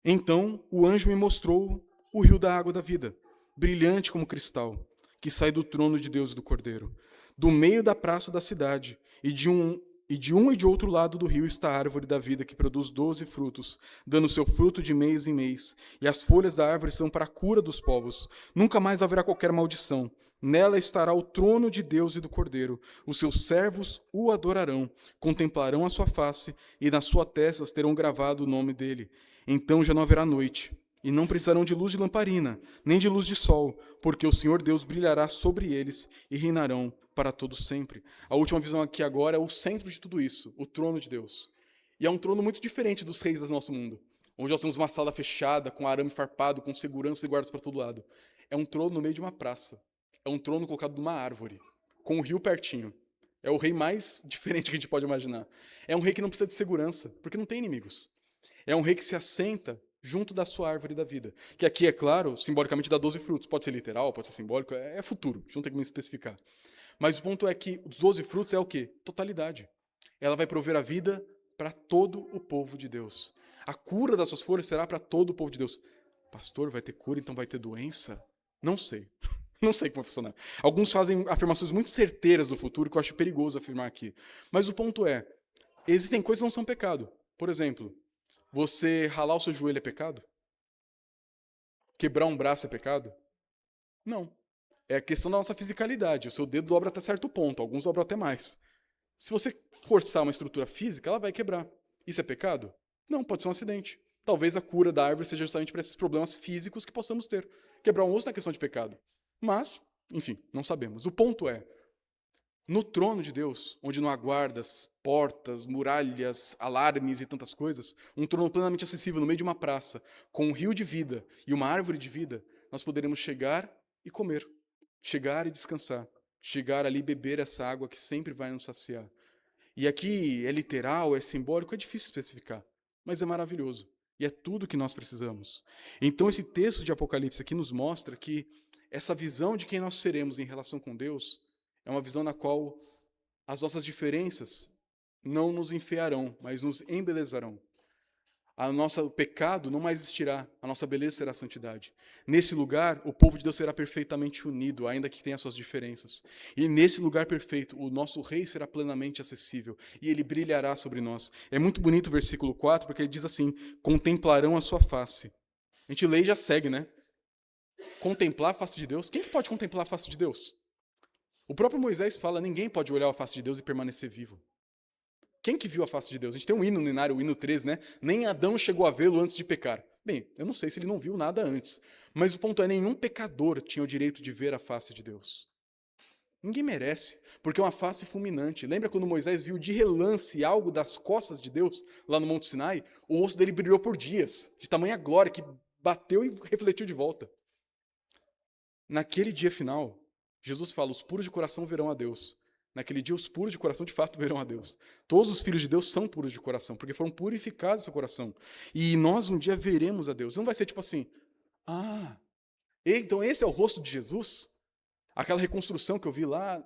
Então o anjo me mostrou o rio da água da vida, brilhante como cristal, que sai do trono de Deus e do Cordeiro, do meio da praça da cidade, e de um e de outro lado do rio está a árvore da vida, que produz 12 frutos, dando seu fruto de mês em mês. E as folhas da árvore são para a cura dos povos. Nunca mais haverá qualquer maldição. Nela estará o trono de Deus e do Cordeiro. Os seus servos o adorarão, contemplarão a sua face, e nas suas testas terão gravado o nome dele. Então já não haverá noite, e não precisarão de luz de lamparina, nem de luz de sol, porque o Senhor Deus brilhará sobre eles e reinarão para todo sempre. A última visão aqui agora é o centro de tudo isso, o trono de Deus. E é um trono muito diferente dos reis do nosso mundo, onde nós temos uma sala fechada, com arame farpado, com segurança e guardas para todo lado. É um trono no meio de uma praça. É um trono colocado numa árvore, com o rio pertinho. É o rei mais diferente que a gente pode imaginar. É um rei que não precisa de segurança, porque não tem inimigos. É um rei que se assenta junto da sua árvore da vida. Que aqui, é claro, simbolicamente dá 12 frutos. Pode ser literal, pode ser simbólico, é futuro. A gente não tem como especificar. Mas o ponto é que os 12 frutos é o quê? Totalidade. Ela vai prover a vida para todo o povo de Deus. A cura das suas folhas será para todo o povo de Deus. Pastor, vai ter cura, então vai ter doença? Não sei. Não sei como vai funcionar. Alguns fazem afirmações muito certeiras do futuro que eu acho perigoso afirmar aqui. Mas o ponto é, existem coisas que não são pecado. Por exemplo, você ralar o seu joelho é pecado? Quebrar um braço é pecado? Não. É a questão da nossa fisicalidade. O seu dedo dobra até certo ponto, alguns dobram até mais. Se você forçar uma estrutura física, ela vai quebrar. Isso é pecado? Não, pode ser um acidente. Talvez a cura da árvore seja justamente para esses problemas físicos que possamos ter. Quebrar um osso não é questão de pecado. Mas, enfim, não sabemos. O ponto é, no trono de Deus, onde não há guardas, portas, muralhas, alarmes e tantas coisas, um trono plenamente acessível no meio de uma praça, com um rio de vida e uma árvore de vida, nós poderemos chegar e comer. Chegar e descansar. Chegar ali e beber essa água que sempre vai nos saciar. E aqui é literal, é simbólico, é difícil especificar, mas é maravilhoso. E é tudo que nós precisamos. Então esse texto de Apocalipse aqui nos mostra que essa visão de quem nós seremos em relação com Deus é uma visão na qual as nossas diferenças não nos enfearão, mas nos embelezarão. O pecado não mais existirá, a nossa beleza será a santidade. Nesse lugar, o povo de Deus será perfeitamente unido, ainda que tenha suas diferenças. E nesse lugar perfeito, o nosso rei será plenamente acessível, e ele brilhará sobre nós. É muito bonito o versículo 4, porque ele diz assim, contemplarão a sua face. A gente lê e já segue, né? Contemplar a face de Deus? Quem que pode contemplar a face de Deus? O próprio Moisés fala, ninguém pode olhar a face de Deus e permanecer vivo. Quem que viu a face de Deus? A gente tem um hino no Inário, o hino 13, né? Nem Adão chegou a vê-lo antes de pecar. Bem, eu não sei se ele não viu nada antes, mas o ponto é, nenhum pecador tinha o direito de ver a face de Deus. Ninguém merece, porque é uma face fulminante. Lembra quando Moisés viu de relance algo das costas de Deus, lá no Monte Sinai? O rosto dele brilhou por dias, de tamanha glória, que bateu e refletiu de volta. Naquele dia final, Jesus fala, os puros de coração verão a Deus. Naquele dia, os puros de coração, de fato, verão a Deus. Todos os filhos de Deus são puros de coração, porque foram purificados em seu coração. E nós, um dia, veremos a Deus. Não vai ser tipo assim, então esse é o rosto de Jesus? Aquela reconstrução que eu vi lá,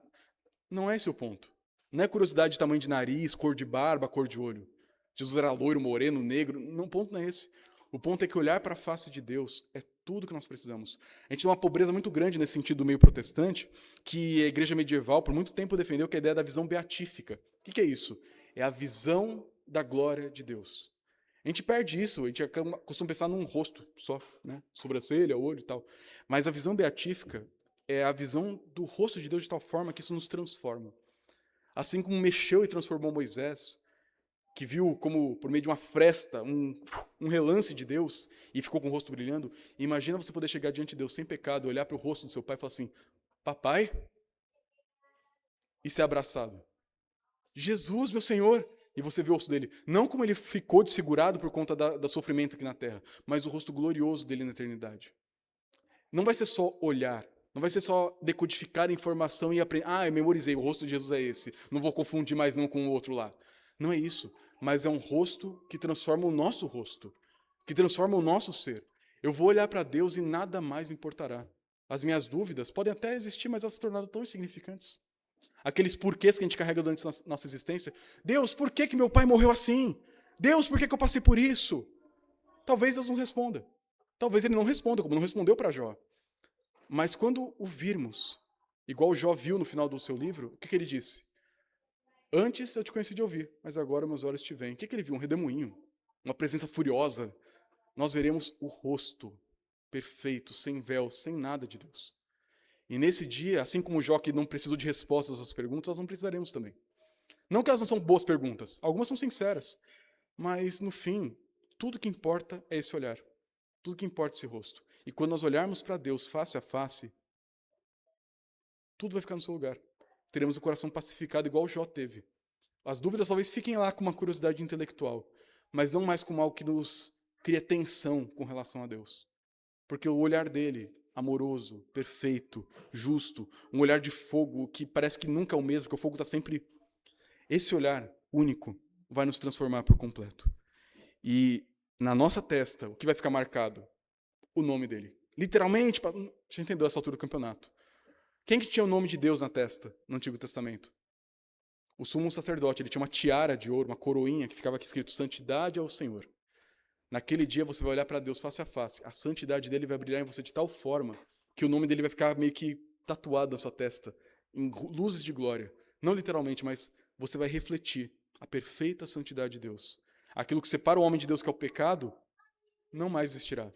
não é esse o ponto. Não é curiosidade de tamanho de nariz, cor de barba, cor de olho. Jesus era loiro, moreno, negro. Não, o ponto não é esse. O ponto é que olhar para a face de Deus é tudo que nós precisamos. A gente tem uma pobreza muito grande nesse sentido do meio protestante, que a igreja medieval, por muito tempo, defendeu que é a ideia da visão beatífica. O que é isso? É a visão da glória de Deus. A gente perde isso, a gente costuma pensar num rosto só, né? Sobrancelha, olho e tal. Mas a visão beatífica é a visão do rosto de Deus de tal forma que isso nos transforma. Assim como mexeu e transformou Moisés, que viu como, por meio de uma fresta, um relance de Deus, e ficou com o rosto brilhando, imagina você poder chegar diante de Deus sem pecado, olhar para o rosto do seu pai e falar assim, papai, e ser abraçado. Jesus, meu Senhor, E você vê o rosto dele, não como ele ficou desfigurado por conta do sofrimento aqui na terra, mas o rosto glorioso dele na eternidade. Não vai ser só olhar, não vai ser só decodificar a informação e aprender. Ah, eu memorizei, o rosto de Jesus é esse, não vou confundir mais não com o outro lá. Não é isso, mas é um rosto que transforma o nosso rosto, que transforma o nosso ser. Eu vou olhar para Deus e nada mais importará. As minhas dúvidas podem até existir, mas elas se tornaram tão insignificantes. Aqueles porquês que a gente carrega durante nossa existência. Deus, por que meu pai morreu assim? Deus, por que eu passei por isso? Talvez Deus não responda. Talvez ele não responda, como não respondeu para Jó. Mas quando o virmos, igual Jó viu no final do seu livro, o que ele disse? Antes eu te conheci de ouvir, mas agora meus olhos te veem. O que ele viu? Um redemoinho, uma presença furiosa. Nós veremos o rosto perfeito, sem véu, sem nada de Deus. E nesse dia, assim como Jó que não precisou de respostas às perguntas, nós não precisaremos também. Não que elas não são boas perguntas, algumas são sinceras, mas no fim, tudo que importa é esse olhar. Tudo que importa é esse rosto. E quando nós olharmos para Deus face a face, tudo vai ficar no seu lugar. Teremos o coração pacificado igual Jó teve. As dúvidas talvez fiquem lá com uma curiosidade intelectual, mas não mais como algo que nos cria tensão com relação a Deus. Porque o olhar dele, amoroso, perfeito, justo, um olhar de fogo que parece que nunca é o mesmo, porque o fogo está sempre... Esse olhar único vai nos transformar por completo. E na nossa testa, o que vai ficar marcado? O nome dele. Literalmente, já entendeu essa altura do campeonato. Quem que tinha o nome de Deus na testa no Antigo Testamento? O sumo sacerdote, ele tinha uma tiara de ouro, uma coroinha que ficava aqui escrito Santidade ao Senhor. Naquele dia você vai olhar para Deus face a face. A santidade dele vai brilhar em você de tal forma que o nome dele vai ficar meio que tatuado na sua testa, em luzes de glória. Não literalmente, mas você vai refletir a perfeita santidade de Deus. Aquilo que separa o homem de Deus, que é o pecado, não mais existirá.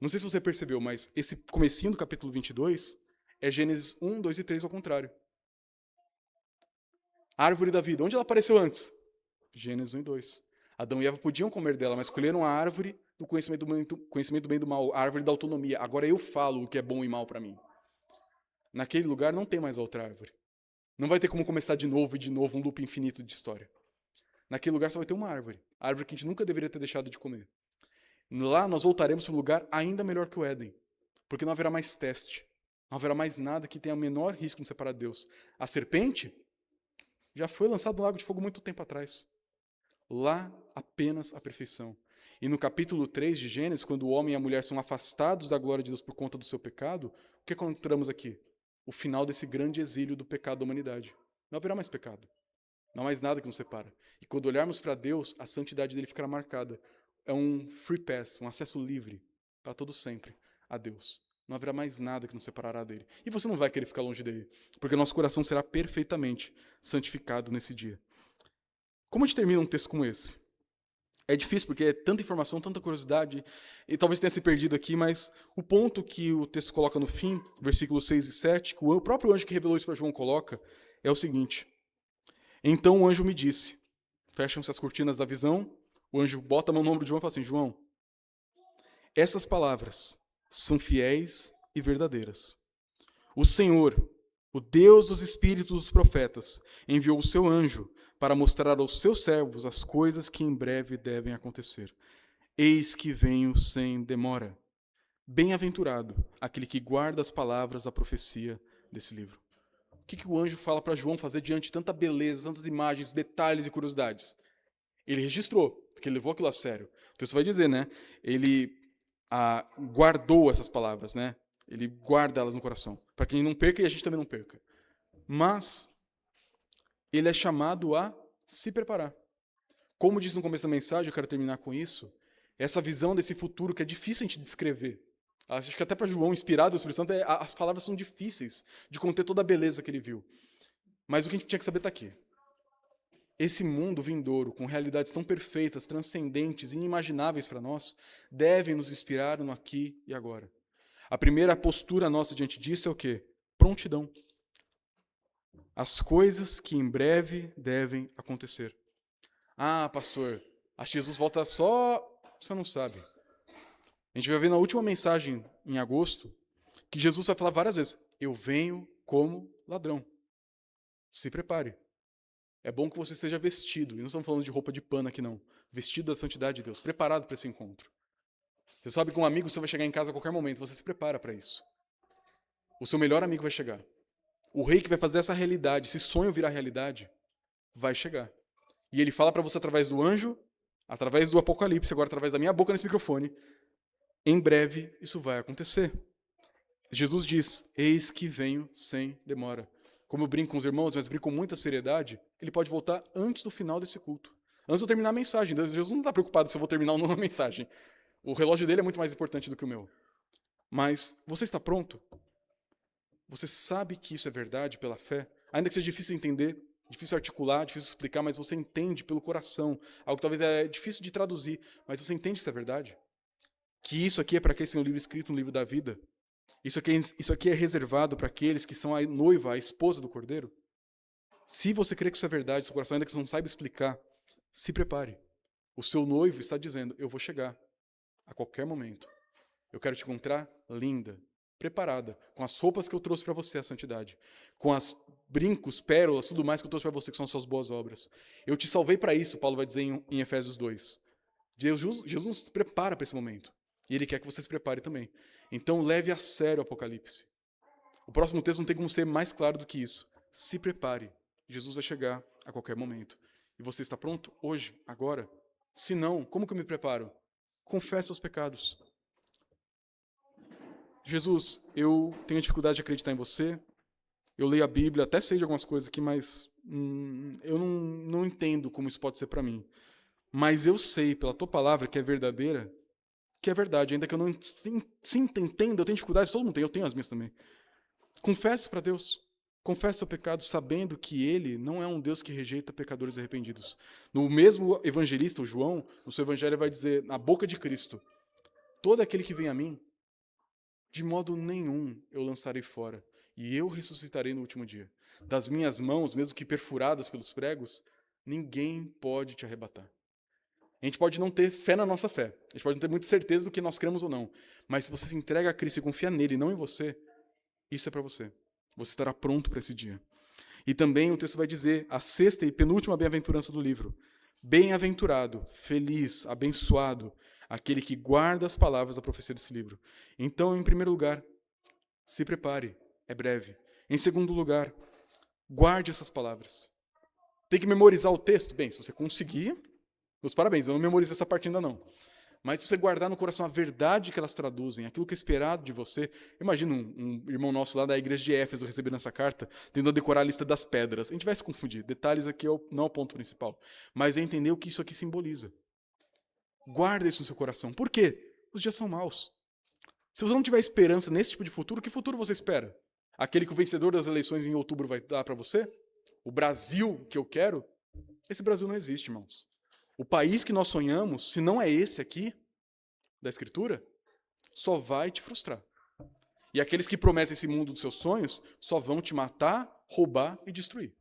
Não sei se você percebeu, mas esse comecinho do capítulo 22 é Gênesis 1, 2 e 3 ao contrário. A árvore da vida, onde ela apareceu antes? Gênesis 1 e 2. Adão e Eva podiam comer dela, mas escolheram a árvore do conhecimento do bem e do mal, a árvore da autonomia. Agora eu falo o que é bom e mal para mim. Naquele lugar não tem mais outra árvore. Não vai ter como começar de novo, um loop infinito de história. Naquele lugar só vai ter uma árvore. A árvore que a gente nunca deveria ter deixado de comer. Lá nós voltaremos para um lugar ainda melhor que o Éden. Porque não haverá mais teste. Não haverá mais nada que tenha o menor risco de separar Deus. A serpente já foi lançada no lago de fogo muito tempo atrás. Lá apenas a perfeição. E no capítulo 3 de Gênesis, quando o homem e a mulher são afastados da glória de Deus por conta do seu pecado, o que encontramos aqui? O final desse grande exílio do pecado da humanidade. Não haverá mais pecado. Não há mais nada que nos separa. E quando olharmos para Deus, a santidade dele ficará marcada. É um free pass, um acesso livre para todo sempre a Deus. Não haverá mais nada que nos separará dele. E você não vai querer ficar longe dele, porque nosso coração será perfeitamente santificado nesse dia. Como a gente termina um texto como esse? É difícil, porque é tanta informação, tanta curiosidade, e talvez tenha se perdido aqui, mas o ponto que o texto coloca no fim, versículos 6 e 7, que o próprio anjo que revelou isso para João coloca, é o seguinte: Então o anjo me disse, fecham-se as cortinas da visão, o anjo bota a mão no ombro de João e fala assim: João, essas palavras são fiéis e verdadeiras. O Senhor, o Deus dos espíritos dos profetas, enviou o seu anjo para mostrar aos seus servos as coisas que em breve devem acontecer. Eis que venho sem demora. Bem-aventurado aquele que guarda as palavras da profecia desse livro. O que o anjo fala para João fazer diante de tanta beleza, tantas imagens, detalhes e curiosidades? Ele registrou, porque ele levou aquilo a sério. Então isso vai dizer, né? Ele guardou essas palavras, né? Ele guarda elas no coração, para que ele não perca e a gente também não perca. Mas ele é chamado a se preparar. Como diz no começo da mensagem, eu quero terminar com isso, essa visão desse futuro que é difícil a gente descrever. Acho que até para João, inspirado pelo Espírito Santo, as palavras são difíceis de conter toda a beleza que ele viu. Mas o que a gente tinha que saber está aqui. Esse mundo vindouro, com realidades tão perfeitas, transcendentes, inimagináveis para nós, devem nos inspirar no aqui e agora. A primeira postura nossa diante disso é o quê? Prontidão. As coisas que em breve devem acontecer. Ah, pastor, acho que Jesus volta só... Você não sabe. A gente vai ver na última mensagem, em agosto, que Jesus vai falar várias vezes: eu venho como ladrão. Se prepare. É bom que você esteja vestido, e não estamos falando de roupa de pano aqui não, vestido da santidade de Deus, preparado para esse encontro. Você sabe que um amigo você vai chegar em casa a qualquer momento, você se prepara para isso. O seu melhor amigo vai chegar. O rei que vai fazer essa realidade, esse sonho virar realidade, vai chegar. E ele fala para você através do anjo, através do Apocalipse, agora através da minha boca nesse microfone, em breve isso vai acontecer. Jesus diz, eis que venho sem demora. Como eu brinco com os irmãos, mas brinco com muita seriedade, ele pode voltar antes do final desse culto. Antes de eu terminar a mensagem. Jesus não está preocupado se eu vou terminar ou não a mensagem. O relógio dele é muito mais importante do que o meu. Mas você está pronto? Você sabe que isso é verdade pela fé? Ainda que seja difícil entender, difícil articular, difícil explicar, mas você entende pelo coração. Algo que talvez é difícil de traduzir, mas você entende que isso é verdade? Que isso aqui é para quem tem um livro escrito, um livro da vida? Isso aqui é reservado para aqueles que são a noiva, a esposa do Cordeiro? Se você crê que isso é verdade, seu coração, ainda que você não saiba explicar, se prepare. O seu noivo está dizendo, eu vou chegar a qualquer momento. Eu quero te encontrar linda, preparada, com as roupas que eu trouxe para você, a santidade, com as brincos, pérolas, tudo mais que eu trouxe para você, que são as suas boas obras. Eu te salvei para isso, Paulo vai dizer em Efésios 2. Jesus nos prepara para esse momento. E ele quer que você se prepare também. Então leve a sério o Apocalipse. O próximo texto não tem como ser mais claro do que isso. Se prepare. Jesus vai chegar a qualquer momento. E você está pronto? Hoje? Agora? Se não, como que eu me preparo? Confesse os pecados. Jesus, eu tenho dificuldade de acreditar em você. Eu leio a Bíblia, até sei de algumas coisas aqui, mas eu não entendo como isso pode ser para mim. Mas eu sei, pela tua palavra, que é verdadeira, que é verdade. Ainda que eu não entenda, eu tenho dificuldades, todo mundo tem, eu tenho as minhas também. Confesso para Deus. Confesse seu pecado sabendo que Ele não é um Deus que rejeita pecadores arrependidos. No mesmo evangelista, o João, no seu evangelho vai dizer, na boca de Cristo, todo aquele que vem a mim, de modo nenhum eu lançarei fora, e eu ressuscitarei no último dia. Das minhas mãos, mesmo que perfuradas pelos pregos, ninguém pode te arrebatar. A gente pode não ter fé na nossa fé, a gente pode não ter muita certeza do que nós cremos ou não, mas se você se entrega a Cristo e confia nele e não em você, isso é para você. Você estará pronto para esse dia. E também o texto vai dizer, a sexta e penúltima bem-aventurança do livro. Bem-aventurado, feliz, abençoado, aquele que guarda as palavras da profecia desse livro. Então, em primeiro lugar, se prepare, é breve. Em segundo lugar, guarde essas palavras. Tem que memorizar o texto? Bem, se você conseguir, meus parabéns, eu não memorizei essa parte ainda não. Mas se você guardar no coração a verdade que elas traduzem, aquilo que é esperado de você... Imagina um irmão nosso lá da igreja de Éfeso recebendo essa carta, tentando decorar a lista das pedras. A gente vai se confundir. Detalhes aqui não é o ponto principal. Mas é entender o que isso aqui simboliza. Guarda isso no seu coração. Por quê? Os dias são maus. Se você não tiver esperança nesse tipo de futuro, que futuro você espera? Aquele que o vencedor das eleições em outubro vai dar para você? O Brasil que eu quero? Esse Brasil não existe, irmãos. O país que nós sonhamos, se não é esse aqui, da Escritura, só vai te frustrar. E aqueles que prometem esse mundo dos seus sonhos, só vão te matar, roubar e destruir.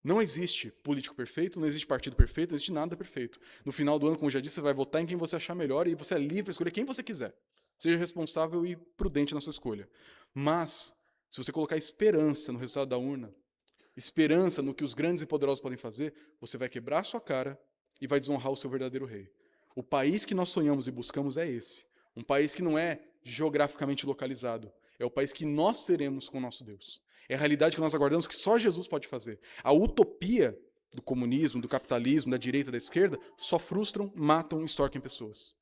Não existe político perfeito, não existe partido perfeito, não existe nada perfeito. No final do ano, como eu já disse, você vai votar em quem você achar melhor e você é livre para escolher quem você quiser. Seja responsável e prudente na sua escolha. Mas, se você colocar esperança no resultado da urna, esperança no que os grandes e poderosos podem fazer, você vai quebrar a sua cara e vai desonrar o seu verdadeiro rei. O país que nós sonhamos e buscamos é esse. Um país que não é geograficamente localizado. É o país que nós seremos com o nosso Deus. É a realidade que nós aguardamos que só Jesus pode fazer. A utopia do comunismo, do capitalismo, da direita e da esquerda só frustram, matam e extorquem pessoas.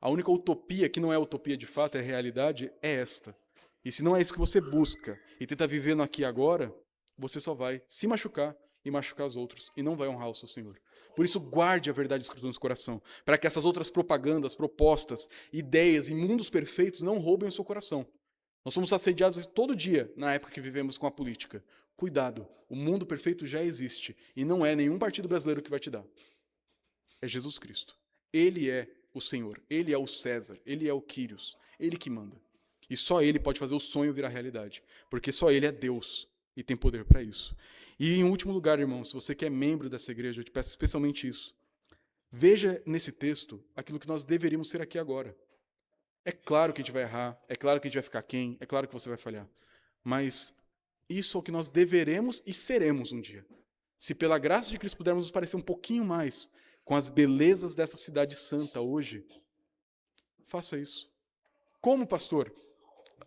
A única utopia que não é utopia de fato, é realidade, é esta. E se não é isso que você busca e tenta viver no aqui e agora, você só vai se machucar e machucar os outros, e não vai honrar o seu Senhor. Por isso, guarde a verdade escrita no seu coração, para que essas outras propagandas, propostas, ideias e mundos perfeitos não roubem o seu coração. Nós somos assediados todo dia na época que vivemos com a política. Cuidado, o mundo perfeito já existe, e não é nenhum partido brasileiro que vai te dar. É Jesus Cristo. Ele é o Senhor, ele é o César, ele é o Quírios, ele que manda. E só ele pode fazer o sonho virar realidade, porque só ele é Deus e tem poder para isso. E em último lugar, irmão, se você que é membro dessa igreja, eu te peço especialmente isso. Veja nesse texto aquilo que nós deveríamos ser aqui agora. É claro que a gente vai errar, é claro que a gente vai ficar quem, é claro que você vai falhar. Mas Isso é o que nós deveremos e seremos um dia. Se pela graça de Cristo pudermos nos parecer um pouquinho mais com as belezas dessa cidade santa hoje, faça isso. Como, pastor?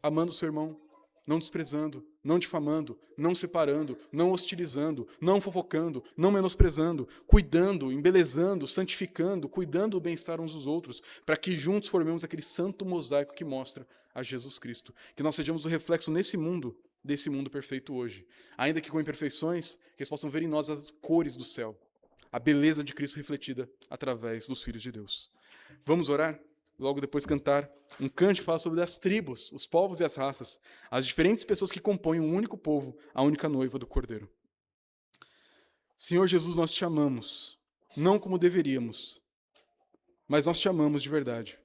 Amando o seu irmão, não desprezando, não difamando, não separando, não hostilizando, não fofocando, não menosprezando, cuidando, embelezando, santificando, cuidando do bem-estar uns dos outros, para que juntos formemos aquele santo mosaico que mostra a Jesus Cristo. Que nós sejamos o reflexo nesse mundo, desse mundo perfeito hoje. Ainda que com imperfeições, que eles possam ver em nós as cores do céu, a beleza de Cristo refletida através dos filhos de Deus. Vamos orar? Logo depois cantar um cântico que fala sobre as tribos, os povos e as raças, as diferentes pessoas que compõem um único povo, a única noiva do Cordeiro. Senhor Jesus, nós te amamos, não como deveríamos, mas nós te amamos de verdade,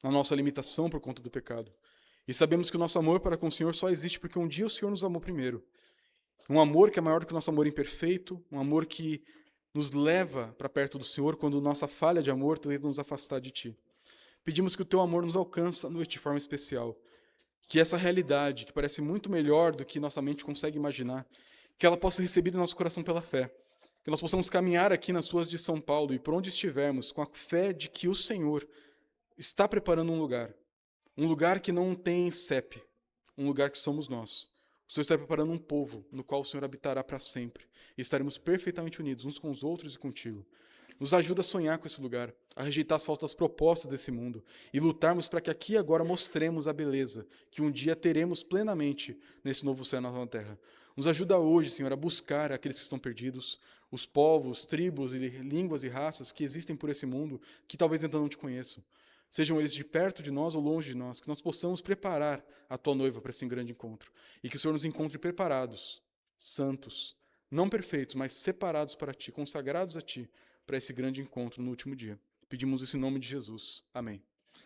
na nossa limitação por conta do pecado. E sabemos que o nosso amor para com o Senhor só existe porque um dia o Senhor nos amou primeiro. Um amor que é maior do que o nosso amor imperfeito, um amor que nos leva para perto do Senhor quando nossa falha de amor tenta nos afastar de Ti. Pedimos que o Teu amor nos alcança noite de forma especial. Que essa realidade, que parece muito melhor do que nossa mente consegue imaginar, que ela possa ser recebida em nosso coração pela fé. Que nós possamos caminhar aqui nas ruas de São Paulo e por onde estivermos, com a fé de que o Senhor está preparando um lugar que não tem CEP, um lugar que somos nós. O Senhor está preparando um povo no qual o Senhor habitará para sempre. E estaremos perfeitamente unidos uns com os outros e contigo. Nos ajuda a sonhar com esse lugar, a rejeitar as falsas propostas desse mundo e lutarmos para que aqui e agora mostremos a beleza que um dia teremos plenamente nesse novo céu e nova terra. Nos ajuda hoje, Senhor, a buscar aqueles que estão perdidos, os povos, tribos, línguas e raças que existem por esse mundo que talvez ainda não te conheçam. Sejam eles de perto de nós ou longe de nós, que nós possamos preparar a tua noiva para esse grande encontro e que o Senhor nos encontre preparados, santos, não perfeitos, mas separados para ti, consagrados a ti, para esse grande encontro no último dia. Pedimos isso em nome de Jesus. Amém.